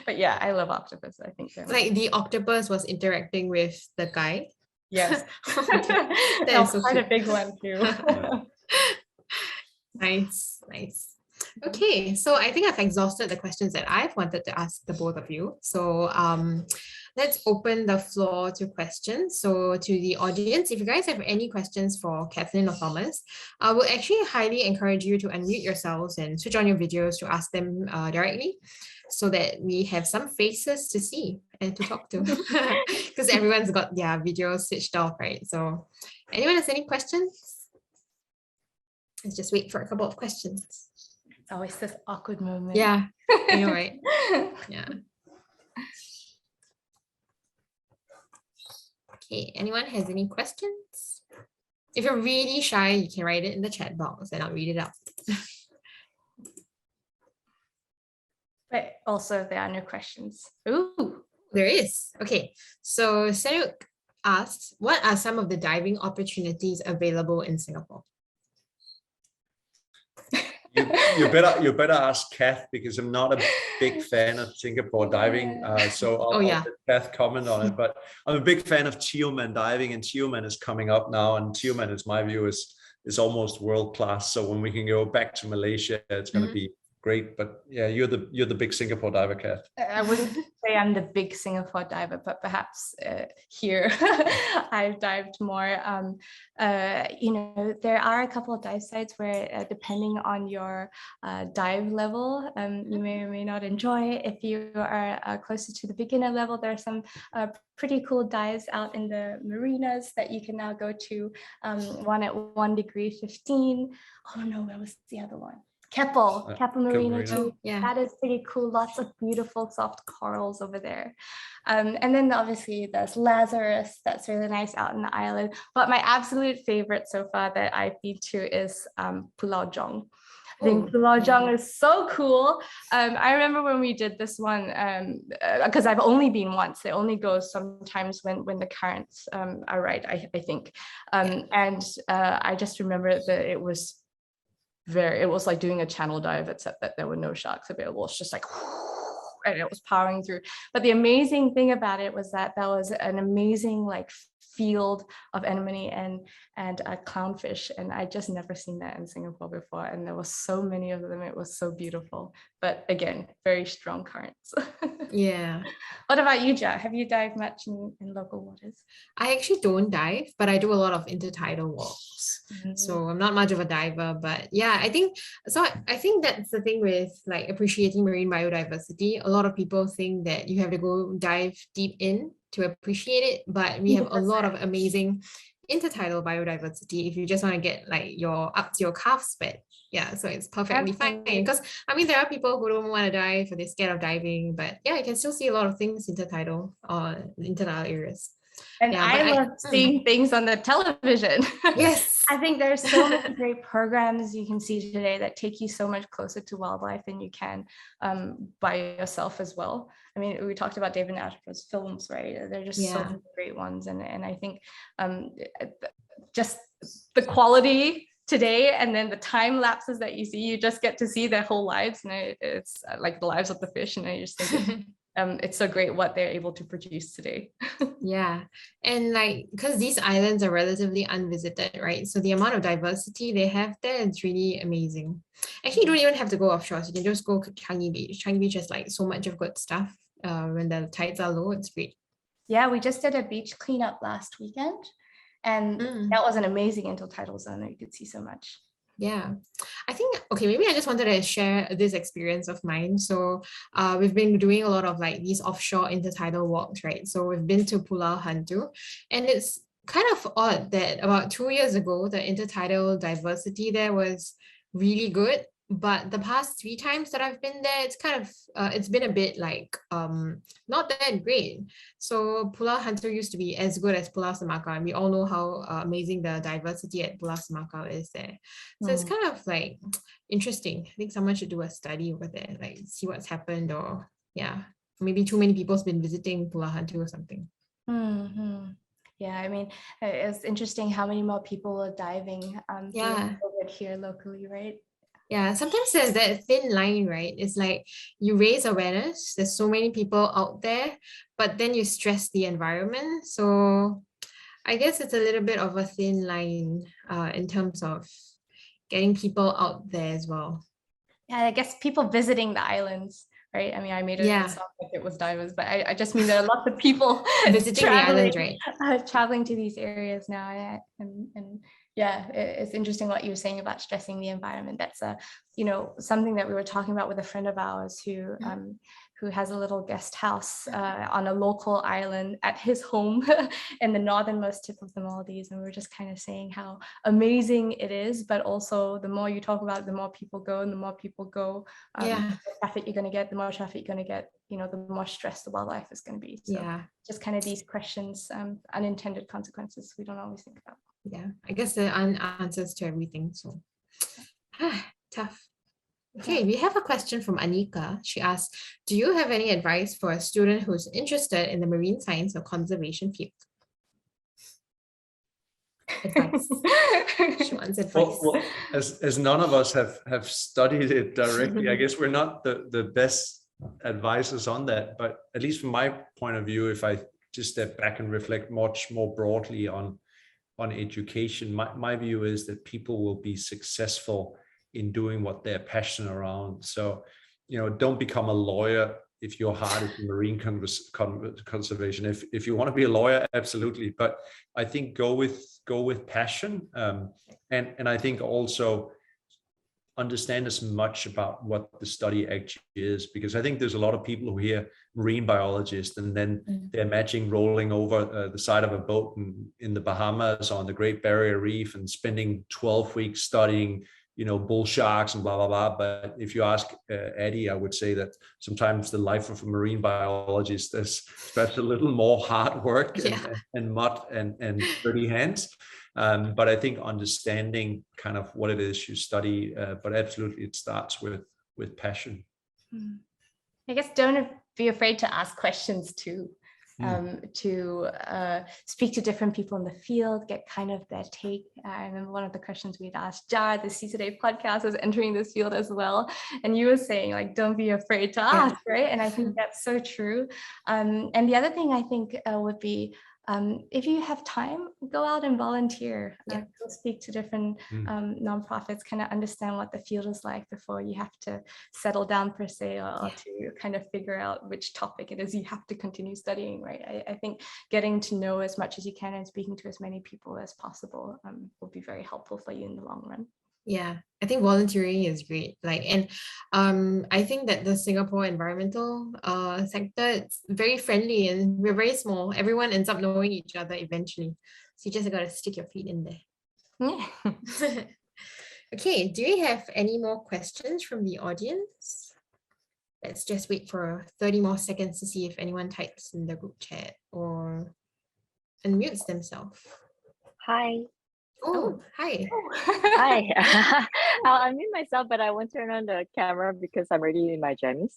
But yeah, I love octopus. I think they're Like the octopus was interacting with the guy. yes. That That is so was quite a cute. big one too. Nice. Okay, so I think I've exhausted the questions that I've wanted to ask the both of you. So let's open the floor to questions. So to the audience, if you guys have any questions for Kathlyn or Thomas, I will actually highly encourage you to unmute yourselves and switch on your videos to ask them directly, so that we have some faces to see and to talk to, because everyone's got their videos switched off, right? So anyone has any questions? Let's just wait for a couple of questions. It's always this awkward moment. Yeah, I know, right? Yeah. Okay, anyone has any questions? If you're really shy, you can write it in the chat box and I'll read it out. But also, there are no questions. Ooh. There is. Okay, so Senuk asks, what are some of the diving opportunities available in Singapore? You better ask Kath, because I'm not a big fan of Singapore diving. So I'll let Kath comment on it. But I'm a big fan of Tioman diving, and Tioman is coming up now. And Tioman, is my view, is almost world class. So when we can go back to Malaysia, it's going to be great. But yeah, you're the big Singapore diver, Kath. I wouldn't say I'm the big Singapore diver, but perhaps here I've dived more. There are a couple of dive sites where, depending on your dive level, you may or may not enjoy. If you are closer to the beginner level, there are some pretty cool dives out in the marinas that you can now go to. One at 1 degree 15. Oh no, where was the other one? Keppel Marina too. Yeah, that is pretty cool. Lots of beautiful soft corals over there. And then obviously there's Lazarus, that's really nice out in the island. But my absolute favorite so far that I've been to is Pulau Jong. I think Pulau Jong is so cool. I remember when we did this one, because I've only been once. It only goes sometimes when the currents are right, I think. And I just remember that it was like doing a channel dive, except that there were no sharks available. It's just like, and it was powering through. But the amazing thing about it was that was an amazing like field of anemone and clownfish, and I just never seen that in Singapore before, and there were so many of them. It was so beautiful, but again, very strong currents. Yeah. What about you, Ja? Have you dived much in local waters? I actually don't dive, but I do a lot of intertidal walks. So I'm not much of a diver, but yeah, I think that's the thing with like appreciating marine biodiversity. A lot of people think that you have to go dive deep in to appreciate it, but we have a lot of amazing intertidal biodiversity if you just want to get like up to your calves wet. Yeah, so it's perfectly fine, because I mean there are people who don't want to dive or they're scared of diving, but yeah, you can still see a lot of things intertidal areas. And yeah, I love seeing things on the television. Yes. I think there's so many great programs you can see today that take you so much closer to wildlife than you can by yourself as well. I mean, we talked about David Attenborough's films, right? They're just so many great ones. And I think just the quality today, and then the time lapses that you see, you just get to see their whole lives. And it's like the lives of the fish. And I just think it's so great what they're able to produce today. Yeah, and like because these islands are relatively unvisited, right? So the amount of diversity they have there is really amazing. Actually, you don't even have to go offshore. So you can just go to Changi Beach. Changi Beach has like so much of good stuff. When the tides are low, it's great. Yeah, we just did a beach cleanup last weekend, and that was an amazing intertidal zone. You could see so much. Yeah, I think, okay, maybe I just wanted to share this experience of mine. So we've been doing a lot of like these offshore intertidal walks, right? So we've been to Pulau Hantu, and it's kind of odd that about 2 years ago, the intertidal diversity there was really good. But the past 3 times that I've been there, it's kind of, it's been a bit like, not that great. So Pulau Hantu used to be as good as Pulau Semakau, and we all know how amazing the diversity at Pulau Semakau is there. So it's kind of like interesting. I think someone should do a study over there, like see what's happened, or maybe too many people's been visiting Pulau Hantu or something. Yeah, I mean, it's interesting how many more people are diving Yeah. over here locally, right? Yeah, sometimes there's that thin line, right? It's like you raise awareness, there's so many people out there, but then you stress the environment. So I guess it's a little bit of a thin line in terms of getting people out there as well. Yeah, I guess people visiting the islands, right? I mean, I made it sound like it was divers, but I just mean there are lots of people visiting the islands, right? Traveling to these areas now, and yeah, it's interesting what you were saying about stressing the environment. That's something that we were talking about with a friend of ours who has a little guest house on a local island at his home in the northernmost tip of the Maldives, and we were just kind of saying how amazing it is, but also the more you talk about it, the more people go, and the more people go, the traffic you're going to get, the more traffic you're going to get, the more stressed the wildlife is going to be. So just kind of these questions, unintended consequences we don't always think about. Yeah, I guess there aren't answers to everything, so tough. Okay, we have a question from Anika. She asks, do you have any advice for a student who's interested in the marine science or conservation field? Advice. She wants advice. Well, as none of us have studied it directly, I guess we're not the best advisors on that. But at least from my point of view, if I just step back and reflect much more broadly on education, my view is that people will be successful in doing what they're passionate around. So, don't become a lawyer if your heart is marine conservation. If you want to be a lawyer, absolutely. But I think go with passion, and I think also understand as much about what the study actually is, because I think there's a lot of people who hear marine biologist and then they imagine rolling over the side of a boat in the Bahamas on the Great Barrier Reef and spending 12 weeks studying bull sharks and blah, blah, blah. But if you ask Eddie, I would say that sometimes the life of a marine biologist is perhaps a little more hard work and mud and dirty hands. But I think understanding kind of what it is you study, but absolutely it starts with passion. I guess don't be afraid to ask questions too. To speak to different people in the field, get kind of their take. I remember one of the questions we'd asked Jar, the Sea Today podcast, was entering this field as well. And you were saying, like, don't be afraid to ask, right? And I think that's so true. And the other thing I think would be, if you have time, go out and volunteer. Go speak to different nonprofits, kind of understand what the field is like before you have to settle down per se, or to kind of figure out which topic it is you have to continue studying, right? I think getting to know as much as you can and speaking to as many people as possible will be very helpful for you in the long run. Yeah, I think volunteering is great. And I think that the Singapore environmental sector, it's very friendly and we're very small. Everyone ends up knowing each other eventually. So you just got to stick your feet in there. Okay, do we have any more questions from the audience? Let's just wait for 30 more seconds to see if anyone types in the group chat or unmutes themselves. Hi. Oh, hi. Hi. I'll unmute myself, but I won't turn on the camera because I'm already in my jammies.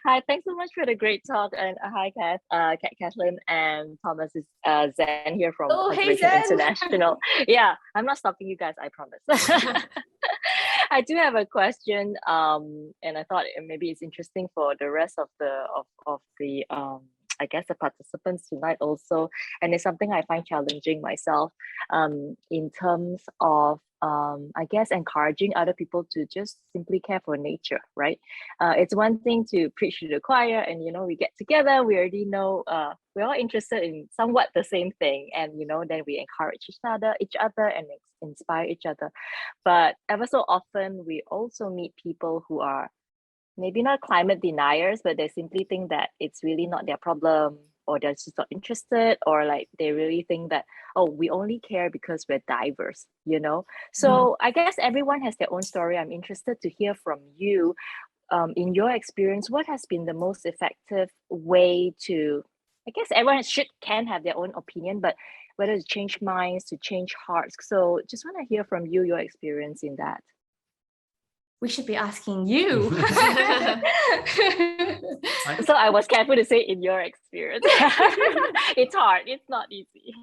Hi, thanks so much for the great talk. And hi, Kathlyn and Thomas. Is Zen here from Conservation International. Yeah, I'm not stopping you guys, I promise. I do have a question, and I thought maybe it's interesting for the rest of the I guess the participants tonight also, and it's something I find challenging myself in terms of I guess encouraging other people to just simply care for nature, right? It's one thing to preach to the choir and we get together, we already know we're all interested in somewhat the same thing, and then we encourage each other and inspire each other. But ever so often we also meet people who are maybe not climate deniers, but they simply think that it's really not their problem, or they're just not interested, or like they really think that, oh, we only care because we're divers, So I guess everyone has their own story. I'm interested to hear from you. In your experience, what has been the most effective way to, I guess everyone can have their own opinion, but whether to change minds, to change hearts. So just want to hear from you, your experience in that. we should be asking you. So I was careful to say in your experience. It's hard. It's not easy.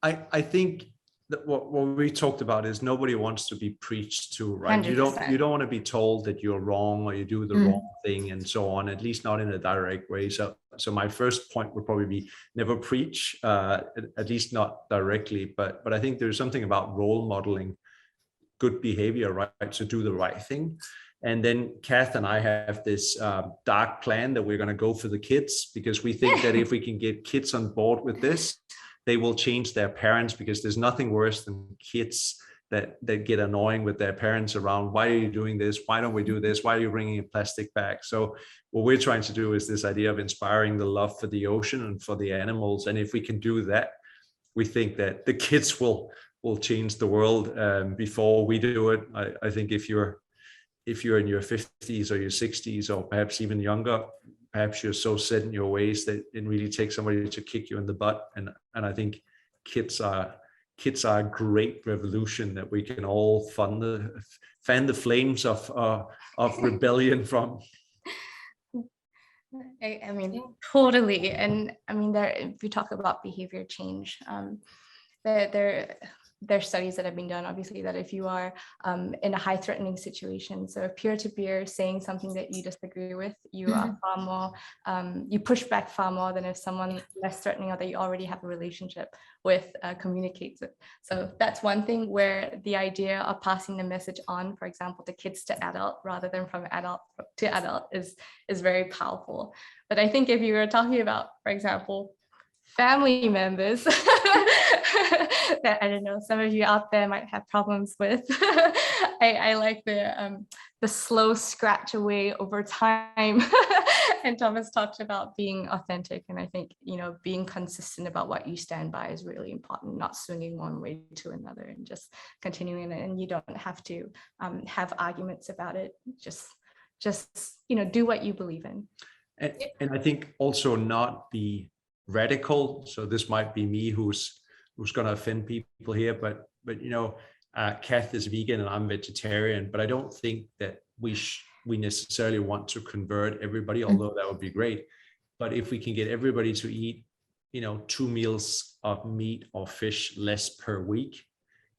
I think that what we talked about is nobody wants to be preached to, right? 100%. You don't want to be told that you're wrong or you do the wrong thing and so on, at least not in a direct way. So my first point would probably be never preach, at least not directly. But I think there's something about role modeling good behavior, right? To do the right thing. And then Kath and I have this dark plan that we're going to go for the kids, because we think that if we can get kids on board with this, they will change their parents, because there's nothing worse than kids that get annoying with their parents around, why are you doing this? Why don't we do this? Why are you bringing a plastic bag? So what we're trying to do is this idea of inspiring the love for the ocean and for the animals. And if we can do that, we think that the kids will change the world before we do it. I think if you're in your 50s or your 60s, or perhaps even younger, perhaps you're so set in your ways that it really takes somebody to kick you in the butt. And I think kids are a great revolution that we can all fan the flames of rebellion from. I mean, totally. And I mean, if we talk about behavior change, there are studies that have been done, obviously, that if you are in a high threatening situation, so peer-to-peer saying something that you disagree with, you are far more, you push back far more than if someone less threatening or that you already have a relationship with communicates it. So that's one thing where the idea of passing the message on, for example, the kids to adult rather than from adult to adult is very powerful. But I think if you were talking about, for example, family members that I don't know, some of you out there might have problems with. I like the slow scratch away over time. And Thomas talked about being authentic, and I think, you know, being consistent about what you stand by is really important, not swinging one way to another and just continuing it. And you don't have to have arguments about it. Just you know, do what you believe in. And I think also not be radical. So this might be me who's going to offend people here, but you know, Kath is vegan and I'm vegetarian, but I don't think that we necessarily want to convert everybody, although that would be great. But if we can get everybody to eat, you know, 2 meals of meat or fish less per week,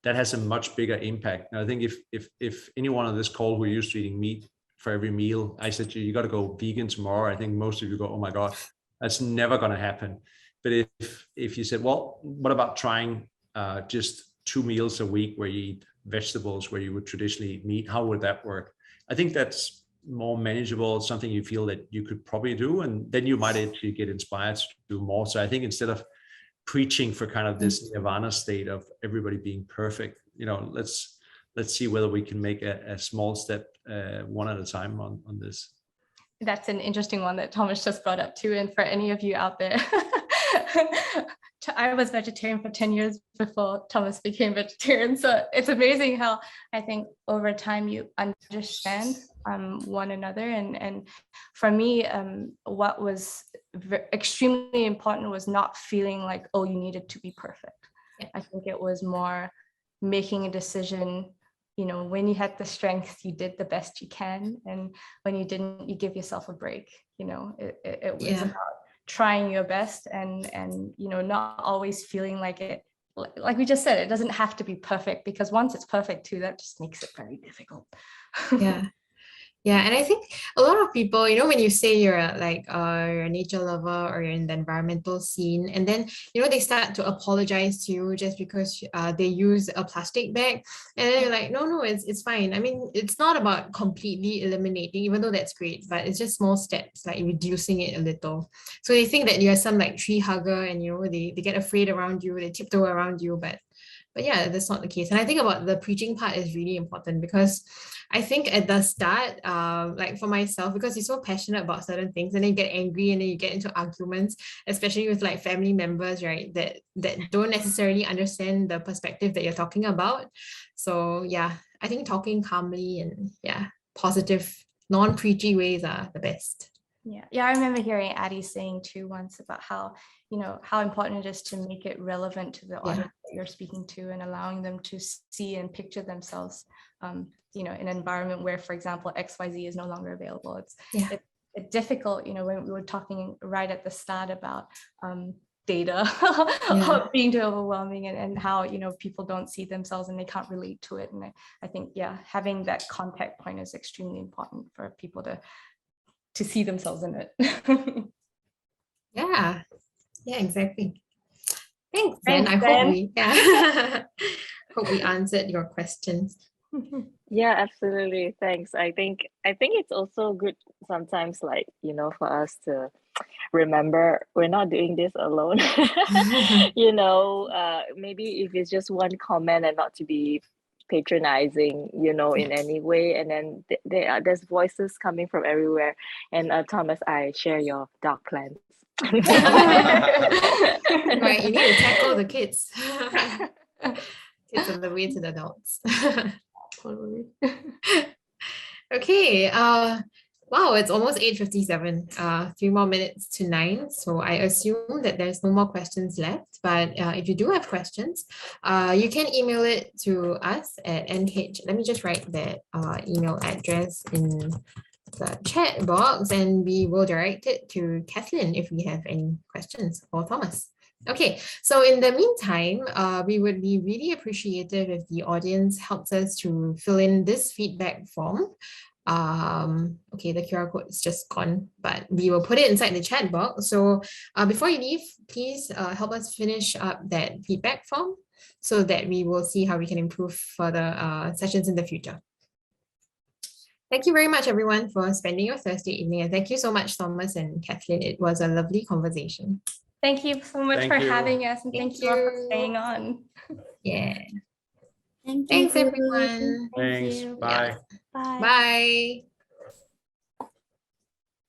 that has a much bigger impact. And I think if anyone on this call who are used to eating meat for every meal, I said you got to go vegan tomorrow, I think most of you go, oh my God, that's never going to happen. But if you said, well, what about trying just 2 meals a week where you eat vegetables where you would traditionally eat meat, how would that work? I think that's more manageable, something you feel that you could probably do, and then you might actually get inspired to do more. So I think instead of preaching for kind of this nirvana state of everybody being perfect, you know, let's see whether we can make a small step one at a time on this. That's an interesting one that Thomas just brought up too. And for any of you out there, I was vegetarian for 10 years before Thomas became vegetarian. So it's amazing how I think over time you understand one another. And for me, what was extremely important was not feeling like, oh, you needed to be perfect. Yeah. I think it was more making a decision. You know, when you had the strength, you did the best you can. And when you didn't, you give yourself a break. You know, it was about trying your best and, you know, not always feeling like it, like we just said, it doesn't have to be perfect, because once it's perfect too, that just makes it very difficult. Yeah, and I think a lot of people, you know, when you say you're a nature lover or you're in the environmental scene, and then, you know, they start to apologize to you just because they use a plastic bag, and then you're like, no, it's fine. I mean, it's not about completely eliminating, even though that's great, but it's just small steps, like reducing it a little. So they think that you're some like tree hugger, and you know, they get afraid around you, they tiptoe around you, but yeah, that's not the case. And I think about the preaching part is really important, because I think at the start, like for myself, because you're so passionate about certain things and then you get angry and then you get into arguments, especially with like family members, right, that don't necessarily understand the perspective that you're talking about. So yeah, I think talking calmly and positive, non-preachy ways are the best. Yeah, I remember hearing Addie saying too once about how, you know, how important it is to make it relevant to the audience that you're speaking to, and allowing them to see and picture themselves in an environment where, for example, XYZ is no longer available. It's difficult, when we were talking right at the start about data being too overwhelming and how, people don't see themselves and they can't relate to it. And I think, having that contact point is extremely important for people to see themselves in it. Yeah, exactly. Thanks, Thanks, Zen. Zen. Hope we answered your questions. Yeah, absolutely. Thanks. I think it's also good sometimes, like, for us to remember we're not doing this alone. Maybe if it's just one comment and not to be patronizing, in any way. And then there's voices coming from everywhere. And Thomas, I share your dark plans. Right, you need to tackle the kids. Kids on the way to the adults. Totally. Okay. Wow, it's almost 8:57. 3 more minutes to 9. So I assume that there's no more questions left. But if you do have questions, you can email it to us at NH. Let me just write that email address in the chat box, and we will direct it to Kathlyn if we have any questions, or Thomas. Okay, so in the meantime, we would be really appreciative if the audience helps us to fill in this feedback form. Okay, the QR code is just gone, but we will put it inside the chat box. So before you leave, please help us finish up that feedback form so that we will see how we can improve further sessions in the future. Thank you very much, everyone, for spending your Thursday evening. And thank you so much, Thomas and Kathlyn. It was a lovely conversation. Thank you so much for having us, and thank you all for staying on. Yeah. Thanks, Thanks, everyone. Thanks. Bye. Bye. Bye.